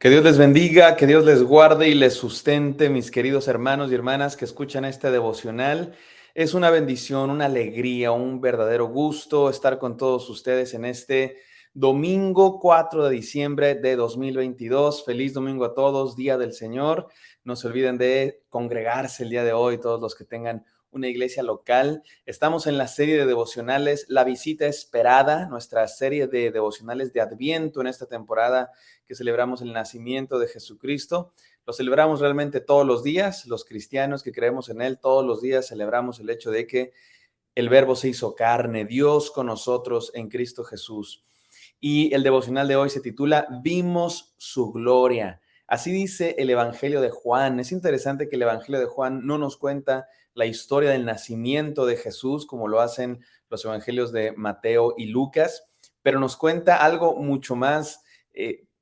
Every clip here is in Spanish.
Que Dios les bendiga, que Dios les guarde y les sustente, mis queridos hermanos y hermanas que escuchan este devocional. Es una bendición, una alegría, un verdadero gusto estar con todos ustedes en este domingo 4 de diciembre de 2022. Feliz domingo a todos, Día del Señor. No se olviden de congregarse el día de hoy, todos los que tengan una iglesia local. Estamos en la serie de devocionales La Visita Esperada, nuestra serie de devocionales de Adviento en esta temporada que celebramos el nacimiento de Jesucristo. Lo celebramos realmente todos los días. Los cristianos que creemos en Él, todos los días celebramos el hecho de que el Verbo se hizo carne, Dios con nosotros en Cristo Jesús. Y el devocional de hoy se titula Vimos su gloria. Así dice el Evangelio de Juan. Es interesante que el Evangelio de Juan no nos cuenta la historia del nacimiento de Jesús como lo hacen los evangelios de Mateo y Lucas, pero nos cuenta algo mucho más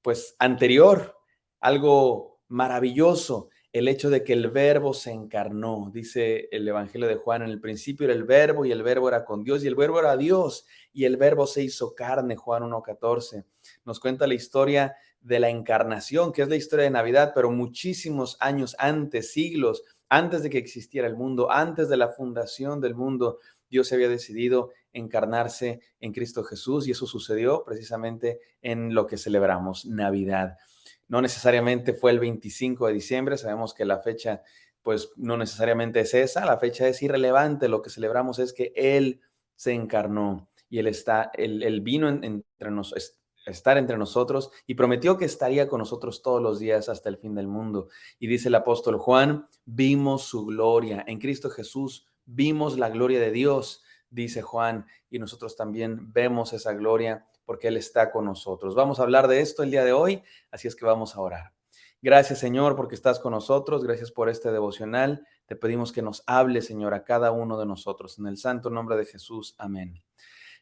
pues anterior, algo maravilloso, el hecho de que el Verbo se encarnó. Dice el Evangelio de Juan: en el principio era el Verbo y el Verbo era con Dios y el Verbo era Dios y el Verbo se hizo carne. Juan 1:14 nos cuenta la historia de la encarnación, que es la historia de Navidad, pero muchísimos años antes, siglos antes de que existiera el mundo, antes de la fundación del mundo, Dios había decidido encarnarse en Cristo Jesús, y eso sucedió precisamente en lo que celebramos, Navidad. No necesariamente fue el 25 de diciembre, sabemos que la fecha pues no necesariamente es esa, la fecha es irrelevante, lo que celebramos es que Él se encarnó y Él vino entre nosotros, estar entre nosotros, y prometió que estaría con nosotros todos los días hasta el fin del mundo. Y dice el apóstol Juan: vimos su gloria en Cristo Jesús, vimos la gloria de Dios, dice Juan, y nosotros también vemos esa gloria porque Él está con nosotros. Vamos a hablar de esto el día de hoy, así es que vamos a orar. Gracias, Señor, porque estás con nosotros. Gracias por este devocional. Te pedimos que nos hable, Señor, a cada uno de nosotros. En el santo nombre de Jesús. Amén.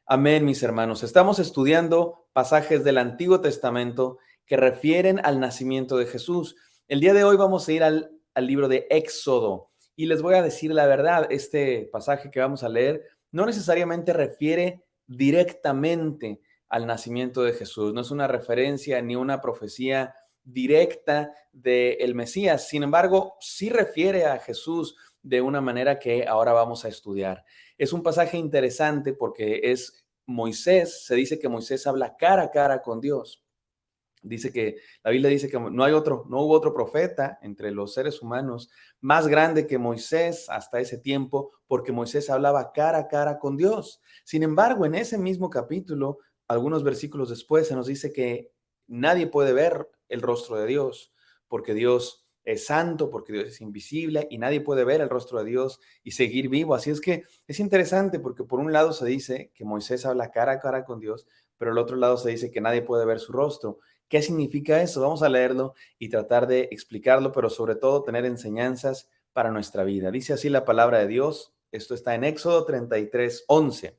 Amén, mis hermanos. Estamos estudiando pasajes del Antiguo Testamento que refieren al nacimiento de Jesús. El día de hoy vamos a ir al libro de Éxodo, y les voy a decir la verdad, este pasaje que vamos a leer no necesariamente refiere directamente al nacimiento de Jesús. No es una referencia ni una profecía directa del Mesías. Sin embargo, sí refiere a Jesús de una manera que ahora vamos a estudiar. Es un pasaje interesante porque es Moisés. Se dice que Moisés habla cara a cara con Dios. Dice que la Biblia dice que no hubo otro profeta entre los seres humanos más grande que Moisés hasta ese tiempo, porque Moisés hablaba cara a cara con Dios. Sin embargo, en ese mismo capítulo, algunos versículos después, se nos dice que nadie puede ver el rostro de Dios, porque Dios es santo, porque Dios es invisible, y nadie puede ver el rostro de Dios y seguir vivo. Así es que es interesante, porque por un lado se dice que Moisés habla cara a cara con Dios, pero al otro lado se dice que nadie puede ver su rostro. ¿Qué significa eso? Vamos a leerlo y tratar de explicarlo, pero sobre todo tener enseñanzas para nuestra vida. Dice así la palabra de Dios. Esto está en Éxodo 33:11.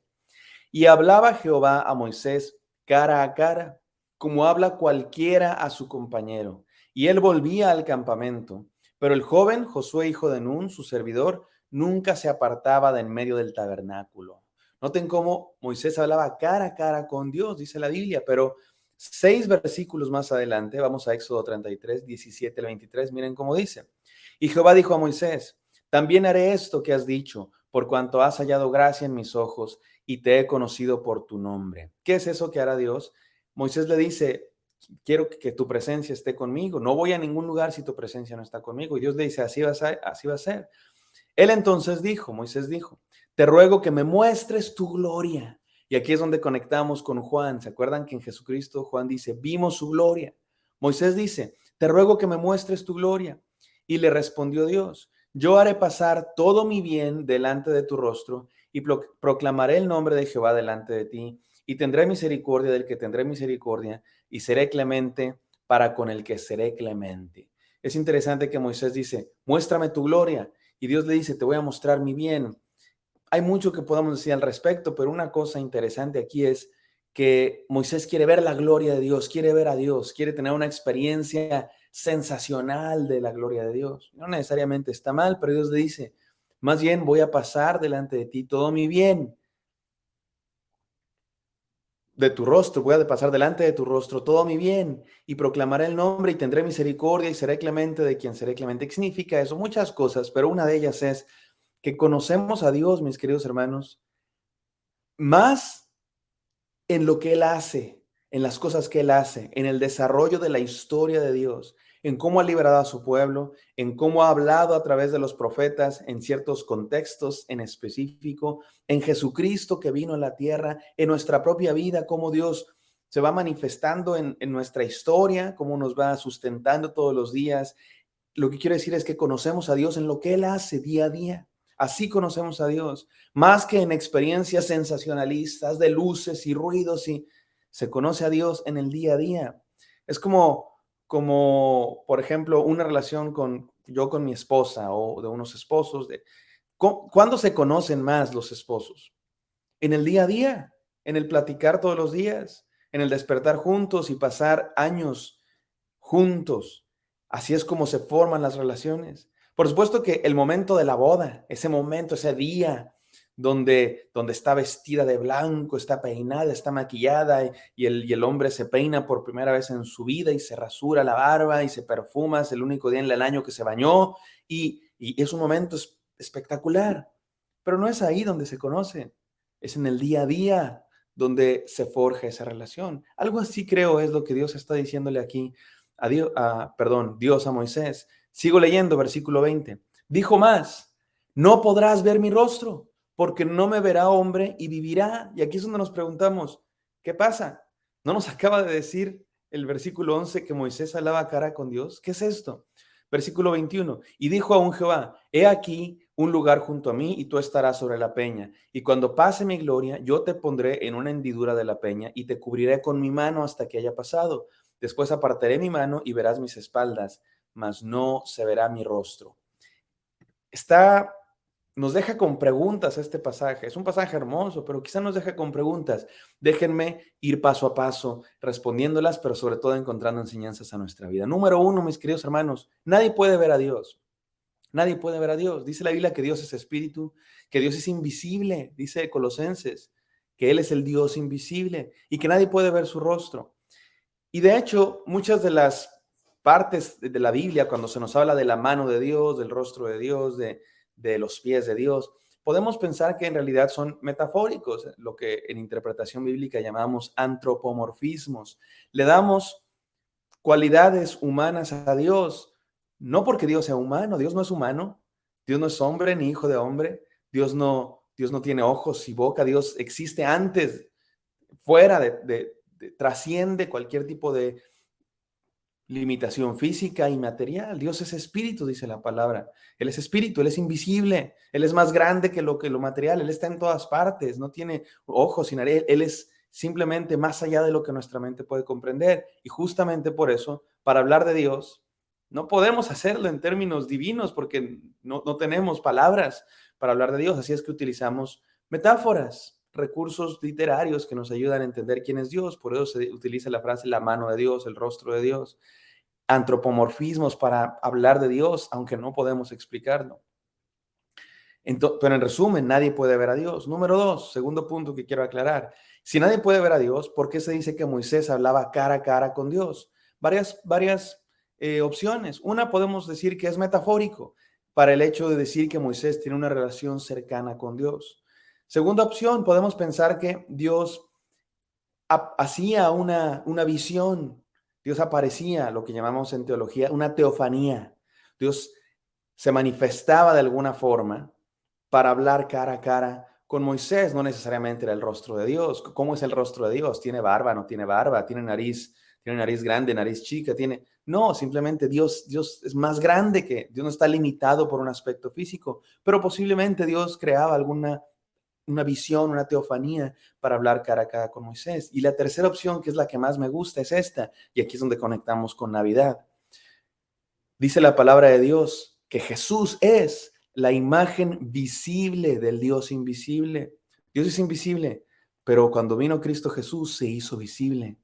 Y hablaba Jehová a Moisés cara a cara, como habla cualquiera a su compañero. Y él volvía al campamento. Pero el joven Josué, hijo de Nun, su servidor, nunca se apartaba de en medio del tabernáculo. Noten cómo Moisés hablaba cara a cara con Dios, dice la Biblia, pero 6 versículos más adelante, vamos a Éxodo 33, 17 al 23, miren cómo dice. Y Jehová dijo a Moisés: también haré esto que has dicho, por cuanto has hallado gracia en mis ojos y te he conocido por tu nombre. ¿Qué es eso que hará Dios? Moisés le dice: quiero que tu presencia esté conmigo. No voy a ningún lugar si tu presencia no está conmigo. Y Dios le dice: así va a ser, así va a ser. Él entonces dijo, Moisés dijo: te ruego que me muestres tu gloria. Y aquí es donde conectamos con Juan. ¿Se acuerdan que en Jesucristo Juan dice: vimos su gloria? Moisés dice: te ruego que me muestres tu gloria. Y le respondió Dios: yo haré pasar todo mi bien delante de tu rostro y proclamaré el nombre de Jehová delante de ti, y tendré misericordia del que tendré misericordia, y seré clemente para con el que seré clemente. Es interesante que Moisés dice: muéstrame tu gloria, y Dios le dice: te voy a mostrar mi bien. Hay mucho que podamos decir al respecto, pero una cosa interesante aquí es que Moisés quiere ver la gloria de Dios, quiere ver a Dios, quiere tener una experiencia sensacional de la gloria de Dios. No necesariamente está mal, pero Dios le dice: más bien voy a pasar delante de ti todo mi bien. de tu rostro, voy a pasar delante de tu rostro todo mi bien y proclamaré el nombre y tendré misericordia y seré clemente de quien seré clemente. ¿Qué significa eso? Muchas cosas, pero una de ellas es que conocemos a Dios, mis queridos hermanos, más en lo que Él hace, en las cosas que Él hace, en el desarrollo de la historia de Dios, en cómo ha liberado a su pueblo, en cómo ha hablado a través de los profetas en ciertos contextos en específico, en Jesucristo que vino a la tierra, en nuestra propia vida, cómo Dios se va manifestando en nuestra historia, cómo nos va sustentando todos los días. Lo que quiero decir es que conocemos a Dios en lo que Él hace día a día. Así conocemos a Dios, más que en experiencias sensacionalistas de luces y ruidos, y se conoce a Dios en el día a día. Es como por ejemplo, una relación con mi esposa o de unos esposos. ¿Cuándo se conocen más los esposos? En el día a día, en el platicar todos los días, en el despertar juntos y pasar años juntos. Así es como se forman las relaciones. Por supuesto que el momento de la boda, ese momento, ese día donde está vestida de blanco, está peinada, está maquillada y el hombre se peina por primera vez en su vida y se rasura la barba y se perfuma, es el único día en el año que se bañó y es un momento espectacular. Pero no es ahí donde se conocen, es en el día a día donde se forja esa relación. Algo así creo es lo que Dios está diciéndole aquí a Dios, Dios a Moisés. Sigo leyendo, versículo 20. Dijo más, no podrás ver mi rostro, porque no me verá hombre y vivirá. Y aquí es donde nos preguntamos, ¿qué pasa? ¿No nos acaba de decir el versículo 11 que Moisés hablaba cara con Dios? ¿Qué es esto? Versículo 21. Y dijo aún Jehová, he aquí un lugar junto a mí y tú estarás sobre la peña. Y cuando pase mi gloria, yo te pondré en una hendidura de la peña y te cubriré con mi mano hasta que haya pasado. Después apartaré mi mano y verás mis espaldas, mas no se verá mi rostro. Nos deja con preguntas este pasaje. Es un pasaje hermoso, pero quizá nos deja con preguntas. Déjenme ir paso a paso respondiéndolas, pero sobre todo encontrando enseñanzas a nuestra vida. Número uno, mis queridos hermanos, nadie puede ver a Dios. Nadie puede ver a Dios. Dice la Biblia que Dios es espíritu, que Dios es invisible. Dice Colosenses que Él es el Dios invisible y que nadie puede ver su rostro. Y de hecho, muchas de las partes de la Biblia, cuando se nos habla de la mano de Dios, del rostro de Dios, de los pies de Dios, podemos pensar que en realidad son metafóricos, lo que en interpretación bíblica llamamos antropomorfismos. Le damos cualidades humanas a Dios, no porque Dios sea humano, Dios no es humano, Dios no es hombre ni hijo de hombre, Dios no tiene ojos y boca, Dios existe antes, fuera trasciende cualquier tipo de limitación física y material. Dios es espíritu, dice la palabra. Él es espíritu, Él es invisible, Él es más grande que lo material, Él está en todas partes, no tiene ojos y nariz, Él es simplemente más allá de lo que nuestra mente puede comprender. Y justamente por eso, para hablar de Dios, no podemos hacerlo en términos divinos porque no tenemos palabras para hablar de Dios, así es que utilizamos metáforas, recursos literarios que nos ayudan a entender quién es Dios. Por eso se utiliza la frase la mano de Dios, el rostro de Dios, antropomorfismos para hablar de Dios, aunque no podemos explicarlo. Pero en resumen, nadie puede ver a Dios. Número dos, segundo punto que quiero aclarar. Si nadie puede ver a Dios, ¿por qué se dice que Moisés hablaba cara a cara con Dios? Varias opciones. Una, podemos decir que es metafórico para el hecho de decir que Moisés tiene una relación cercana con Dios. Segunda opción, podemos pensar que Dios hacía una visión. Dios aparecía, lo que llamamos en teología, una teofanía. Dios se manifestaba de alguna forma para hablar cara a cara con Moisés. No necesariamente era el rostro de Dios. ¿Cómo es el rostro de Dios? ¿Tiene barba? ¿No tiene barba? ¿Tiene nariz grande, nariz chica? No, simplemente Dios es más grande que Dios, no está limitado por un aspecto físico, pero posiblemente Dios creaba una visión, una teofanía para hablar cara a cara con Moisés. Y la tercera opción, que es la que más me gusta, es esta, y aquí es donde conectamos con Navidad. Dice la palabra de Dios que Jesús es la imagen visible del Dios invisible. Dios es invisible, pero cuando vino Cristo Jesús se hizo visible.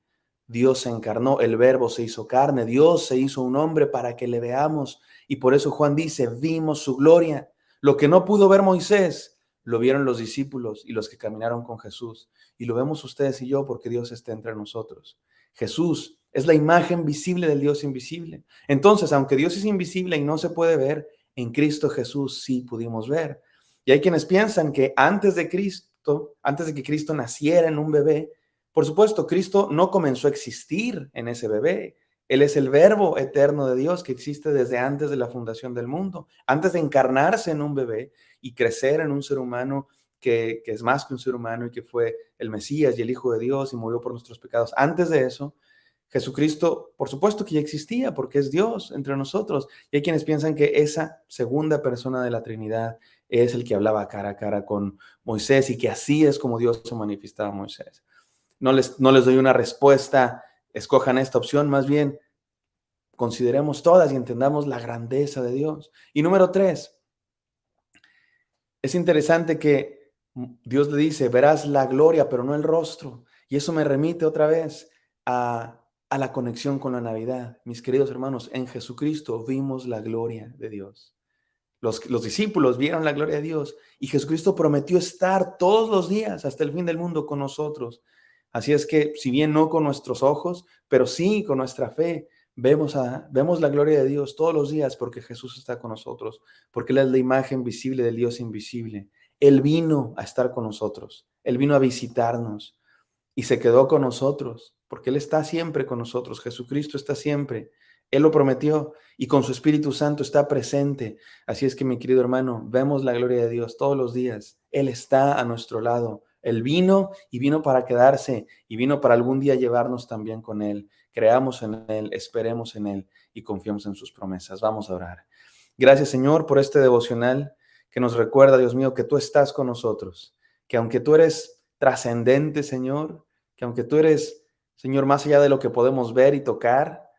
Dios se encarnó, el Verbo se hizo carne, Dios se hizo un hombre para que le veamos. Y por eso Juan dice, vimos su gloria. Lo que no pudo ver Moisés, lo vieron los discípulos y los que caminaron con Jesús, y lo vemos ustedes y yo porque Dios está entre nosotros. Jesús es la imagen visible del Dios invisible. Entonces, aunque Dios es invisible y no se puede ver, en Cristo Jesús sí pudimos ver. Y hay quienes piensan que antes de que Cristo naciera en un bebé, por supuesto, Cristo no comenzó a existir en ese bebé. Él es el verbo eterno de Dios que existe desde antes de la fundación del mundo, antes de encarnarse en un bebé y crecer en un ser humano que es más que un ser humano y que fue el Mesías y el Hijo de Dios y murió por nuestros pecados. Antes de eso, Jesucristo, por supuesto que ya existía porque es Dios entre nosotros. Y hay quienes piensan que esa segunda persona de la Trinidad es el que hablaba cara a cara con Moisés y que así es como Dios se manifestaba a Moisés. No les doy una respuesta, escojan esta opción, más bien consideremos todas y entendamos la grandeza de Dios. Y número 3, es interesante que Dios le dice, verás la gloria, pero no el rostro. Y eso me remite otra vez a la conexión con la Navidad. Mis queridos hermanos, en Jesucristo vimos la gloria de Dios. Los discípulos vieron la gloria de Dios y Jesucristo prometió estar todos los días hasta el fin del mundo con nosotros. Así es que, si bien no con nuestros ojos, pero sí con nuestra fe, vemos la gloria de Dios todos los días porque Jesús está con nosotros, porque Él es la imagen visible del Dios invisible. Él vino a estar con nosotros, Él vino a visitarnos y se quedó con nosotros, porque Él está siempre con nosotros. Jesucristo está siempre. Él lo prometió y con su Espíritu Santo está presente. Así es que, mi querido hermano, vemos la gloria de Dios todos los días. Él está a nuestro lado. Él vino y vino para quedarse y vino para algún día llevarnos también con Él. Creamos en Él, esperemos en Él y confiemos en sus promesas. Vamos a orar. Gracias, Señor, por este devocional que nos recuerda, Dios mío, que tú estás con nosotros, que aunque tú eres trascendente, Señor, que aunque tú eres, Señor, más allá de lo que podemos ver y tocar,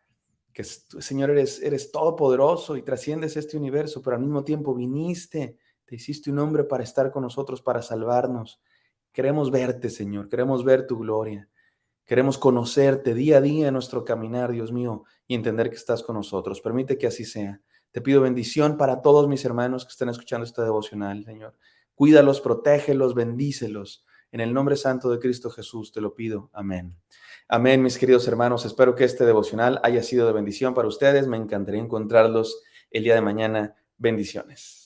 que tú, Señor, eres todopoderoso y trasciendes este universo, pero al mismo tiempo viniste, te hiciste un hombre para estar con nosotros, para salvarnos. Queremos verte, Señor, queremos ver tu gloria. Queremos conocerte día a día en nuestro caminar, Dios mío, y entender que estás con nosotros. Permite que así sea. Te pido bendición para todos mis hermanos que estén escuchando este devocional, Señor. Cuídalos, protégelos, bendícelos. En el nombre santo de Cristo Jesús te lo pido. Amén. Amén, mis queridos hermanos. Espero que este devocional haya sido de bendición para ustedes. Me encantaría encontrarlos el día de mañana. Bendiciones.